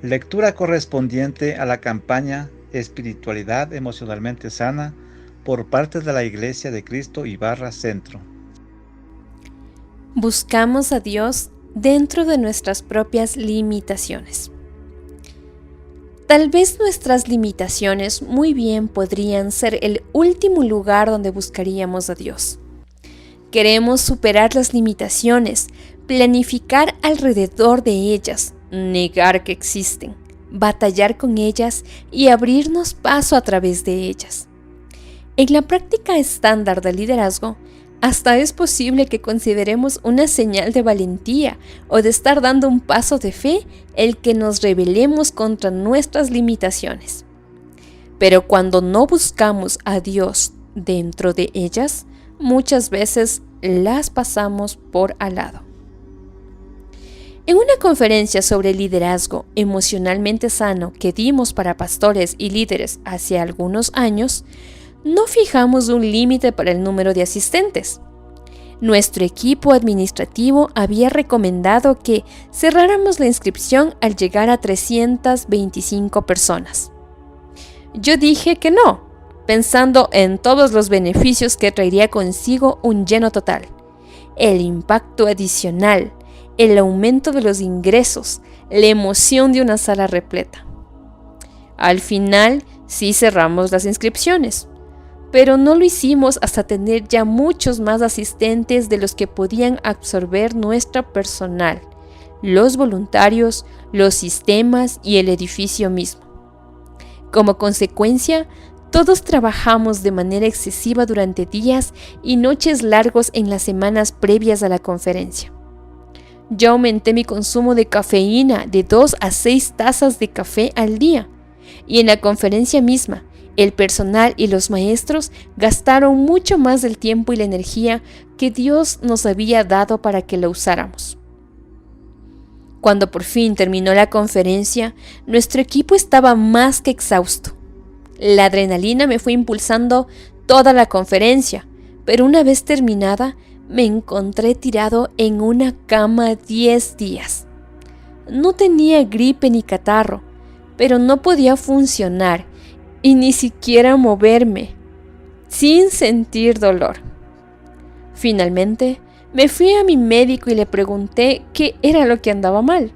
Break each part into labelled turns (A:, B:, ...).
A: Lectura correspondiente a la campaña Espiritualidad Emocionalmente Sana por parte de la Iglesia de Cristo Centro.
B: Buscamos a Dios dentro de nuestras propias limitaciones. Tal vez nuestras limitaciones muy bien podrían ser el último lugar donde buscaríamos a Dios. Queremos superar las limitaciones, planificar alrededor de ellas, negar que existen, batallar con ellas y abrirnos paso a través de ellas. En la práctica estándar del liderazgo, hasta es posible que consideremos una señal de valentía o de estar dando un paso de fe el que nos rebelemos contra nuestras limitaciones. Pero cuando no buscamos a Dios dentro de ellas, muchas veces las pasamos por al lado. En una conferencia sobre liderazgo emocionalmente sano que dimos para pastores y líderes hace algunos años, no fijamos un límite para el número de asistentes. Nuestro equipo administrativo había recomendado que cerráramos la inscripción al llegar a 325 personas. Yo dije que no, pensando en todos los beneficios que traería consigo un lleno total, el impacto adicional, el aumento de los ingresos, la emoción de una sala repleta. Al final, sí cerramos las inscripciones, pero no lo hicimos hasta tener ya muchos más asistentes de los que podían absorber nuestro personal, los voluntarios, los sistemas y el edificio mismo. Como consecuencia, todos trabajamos de manera excesiva durante días y noches largos en las semanas previas a la conferencia. Yo aumenté mi consumo de cafeína de 2 a 6 tazas de café al día, y en la conferencia misma, el personal y los maestros gastaron mucho más del tiempo y la energía que Dios nos había dado para que la usáramos. Cuando por fin terminó la conferencia, nuestro equipo estaba más que exhausto. La adrenalina me fue impulsando toda la conferencia, pero una vez terminada, me encontré tirado en una cama 10 días. No tenía gripe ni catarro, pero no podía funcionar y ni siquiera moverme, sin sentir dolor. Finalmente, me fui a mi médico y le pregunté qué era lo que andaba mal.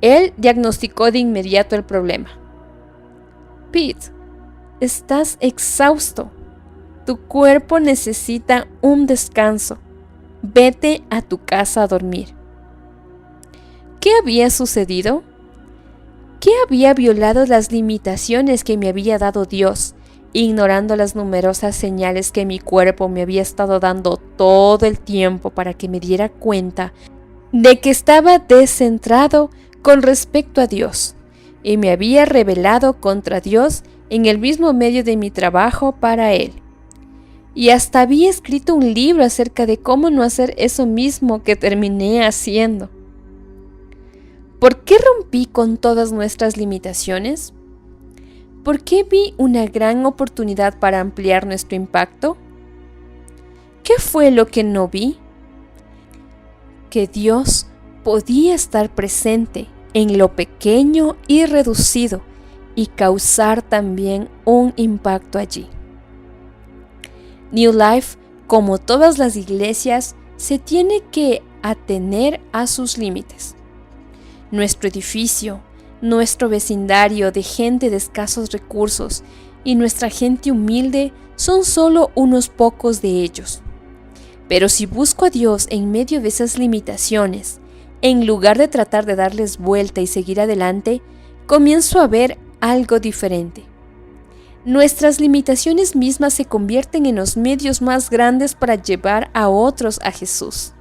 B: Él diagnosticó de inmediato el problema. Pete, estás exhausto. Tu cuerpo necesita un descanso. Vete a tu casa a dormir. ¿Qué había sucedido? ¿Qué había violado las limitaciones que me había dado Dios, ignorando las numerosas señales que mi cuerpo me había estado dando todo el tiempo para que me diera cuenta de que estaba descentrado con respecto a Dios, y me había rebelado contra Dios en el mismo medio de mi trabajo para Él? Y hasta había escrito un libro acerca de cómo no hacer eso mismo que terminé haciendo. ¿Por qué rompí con todas nuestras limitaciones? ¿Por qué vi una gran oportunidad para ampliar nuestro impacto? ¿Qué fue lo que no vi? Que Dios podía estar presente en lo pequeño y reducido y causar también un impacto allí. New Life, como todas las iglesias, se tiene que atener a sus límites. Nuestro edificio, nuestro vecindario de gente de escasos recursos y nuestra gente humilde son solo unos pocos de ellos. Pero si busco a Dios en medio de esas limitaciones, en lugar de tratar de darles vuelta y seguir adelante, comienzo a ver algo diferente. Nuestras limitaciones mismas se convierten en los medios más grandes para llevar a otros a Jesús.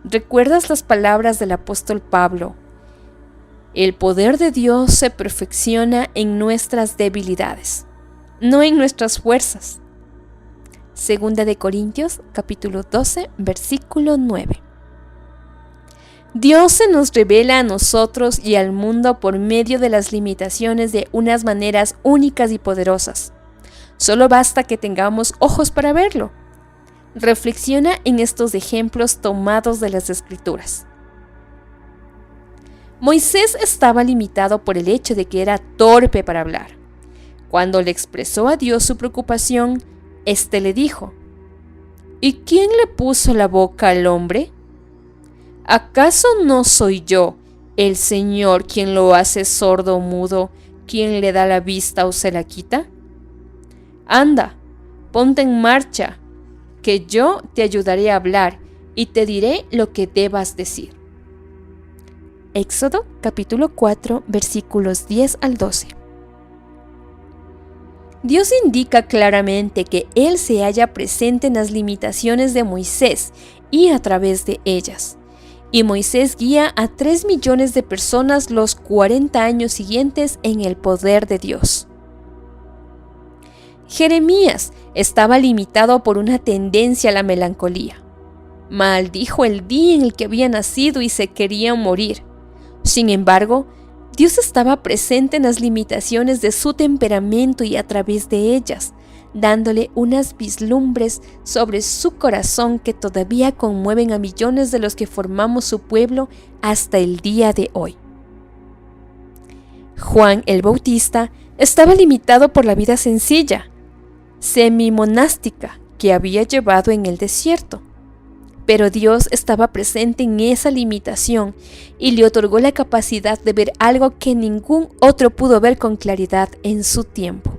B: ¿Recuerdas las palabras del apóstol Pablo? El poder de Dios se perfecciona en nuestras debilidades, no en nuestras fuerzas. Segunda de Corintios, capítulo 12, versículo 9. Dios se nos revela a nosotros y al mundo por medio de las limitaciones de unas maneras únicas y poderosas. Solo basta que tengamos ojos para verlo. Reflexiona en estos ejemplos tomados de las Escrituras. Moisés estaba limitado por el hecho de que era torpe para hablar. Cuando le expresó a Dios su preocupación, éste le dijo: ¿Y quién le puso la boca al hombre? ¿Acaso no soy yo, el Señor, quien lo hace sordo o mudo, quien le da la vista o se la quita? Anda, ponte en marcha, que yo te ayudaré a hablar y te diré lo que debas decir. Éxodo capítulo 4 versículos 10 al 12. Dios indica claramente que Él se halla presente en las limitaciones de Moisés y a través de ellas. Y Moisés guía a 3 millones de personas los 40 años siguientes en el poder de Dios. Jeremías estaba limitado por una tendencia a la melancolía. Maldijo el día en el que había nacido y se quería morir. Sin embargo, Dios estaba presente en las limitaciones de su temperamento y a través de ellas, dándole unas vislumbres sobre su corazón que todavía conmueven a millones de los que formamos su pueblo hasta el día de hoy. Juan el Bautista estaba limitado por la vida sencilla, semi-monástica que había llevado en el desierto. Pero Dios estaba presente en esa limitación y le otorgó la capacidad de ver algo que ningún otro pudo ver con claridad en su tiempo: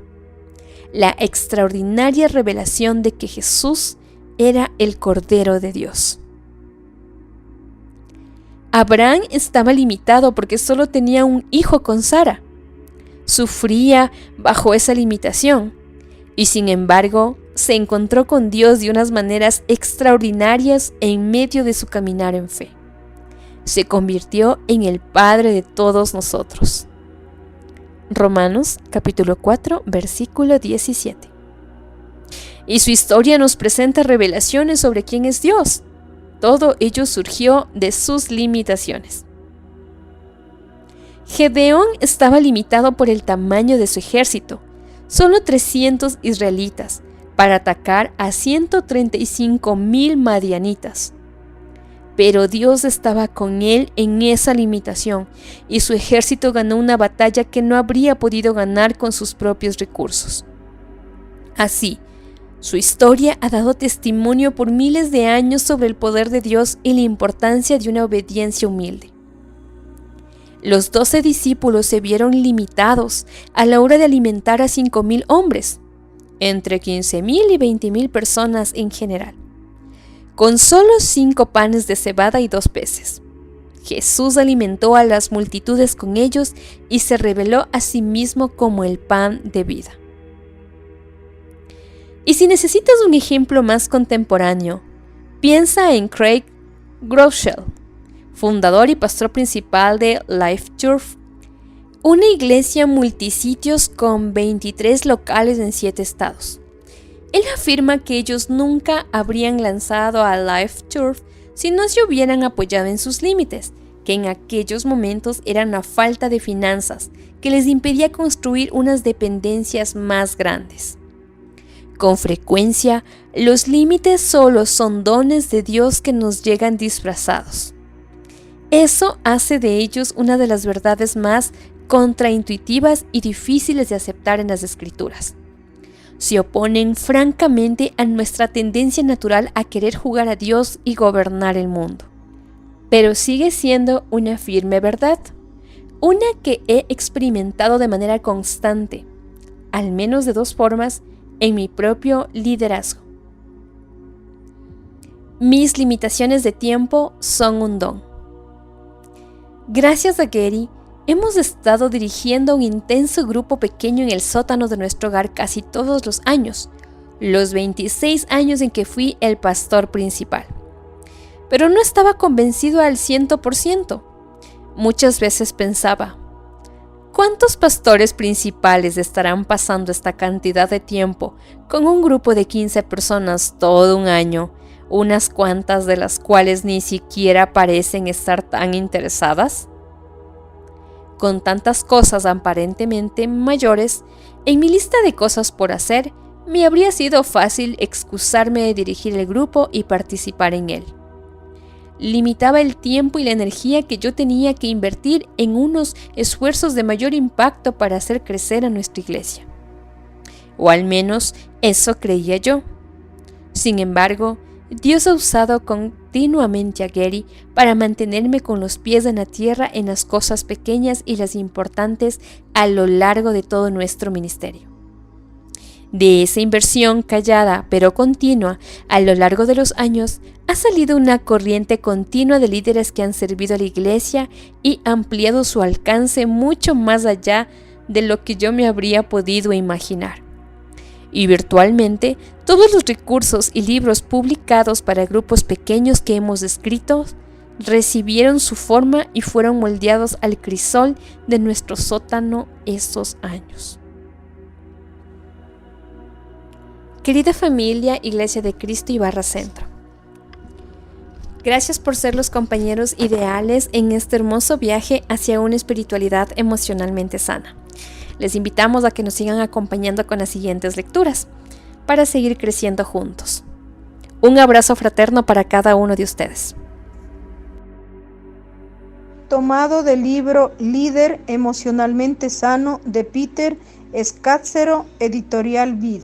B: la extraordinaria revelación de que Jesús era el Cordero de Dios. Abraham estaba limitado porque solo tenía un hijo con Sara. Sufría bajo esa limitación y sin embargo se encontró con Dios de unas maneras extraordinarias en medio de su caminar en fe. Se convirtió en el Padre de todos nosotros. Romanos capítulo 4 versículo 17. Y su historia nos presenta revelaciones sobre quién es Dios. Todo ello surgió de sus limitaciones. Gedeón estaba limitado por el tamaño de su ejército, solo 300 israelitas, para atacar a 135,000 madianitas. Pero Dios estaba con él en esa limitación y su ejército ganó una batalla que no habría podido ganar con sus propios recursos. Así, su historia ha dado testimonio por miles de años sobre el poder de Dios y la importancia de una obediencia humilde. Los 12 discípulos se vieron limitados a la hora de alimentar a 5,000 hombres, entre 15,000 y 20,000 personas en general, con solo 5 panes de cebada y 2 peces. Jesús alimentó a las multitudes con ellos y se reveló a sí mismo como el pan de vida. Y si necesitas un ejemplo más contemporáneo, piensa en Craig Groeschel, fundador y pastor principal de Life Church, una iglesia multisitios con 23 locales en 7 estados. Él afirma que ellos nunca habrían lanzado a Life Church si no se hubieran apoyado en sus límites, que en aquellos momentos eran la falta de finanzas que les impedía construir unas dependencias más grandes. Con frecuencia, los límites solo son dones de Dios que nos llegan disfrazados. Eso hace de ellos una de las verdades más contraintuitivas y difíciles de aceptar en las Escrituras. Se oponen francamente a nuestra tendencia natural a querer jugar a Dios y gobernar el mundo. Pero sigue siendo una firme verdad, una que he experimentado de manera constante, al menos de 2 formas, en mi propio liderazgo. Mis limitaciones de tiempo son un don. Gracias a Gary, hemos estado dirigiendo un intenso grupo pequeño en el sótano de nuestro hogar casi todos los años, los 26 años en que fui el pastor principal. Pero no estaba convencido al 100%. Muchas veces pensaba, ¿cuántos pastores principales estarán pasando esta cantidad de tiempo con un grupo de 15 personas todo un año, unas cuantas de las cuales ni siquiera parecen estar tan interesadas? Con tantas cosas aparentemente mayores, en mi lista de cosas por hacer, me habría sido fácil excusarme de dirigir el grupo y participar en él. limitaba el tiempo y la energía que yo tenía que invertir en unos esfuerzos de mayor impacto para hacer crecer a nuestra iglesia. O al menos eso creía yo. Sin embargo, Dios ha usado continuamente a Gary para mantenerme con los pies en la tierra en las cosas pequeñas y las importantes a lo largo de todo nuestro ministerio. De esa inversión callada pero continua a lo largo de los años, ha salido una corriente continua de líderes que han servido a la iglesia y ampliado su alcance mucho más allá de lo que yo me habría podido imaginar. Y virtualmente, todos los recursos y libros publicados para grupos pequeños que hemos escrito recibieron su forma y fueron moldeados al crisol de nuestro sótano esos años. Querida familia, Iglesia de Cristo y Barra Centro, gracias por ser los compañeros ideales en este hermoso viaje hacia una espiritualidad emocionalmente sana. Les invitamos a que nos sigan acompañando con las siguientes lecturas para seguir creciendo juntos. Un abrazo fraterno para cada uno de ustedes.
C: Tomado del libro Líder emocionalmente sano de Peter Scazzero, Editorial Vid.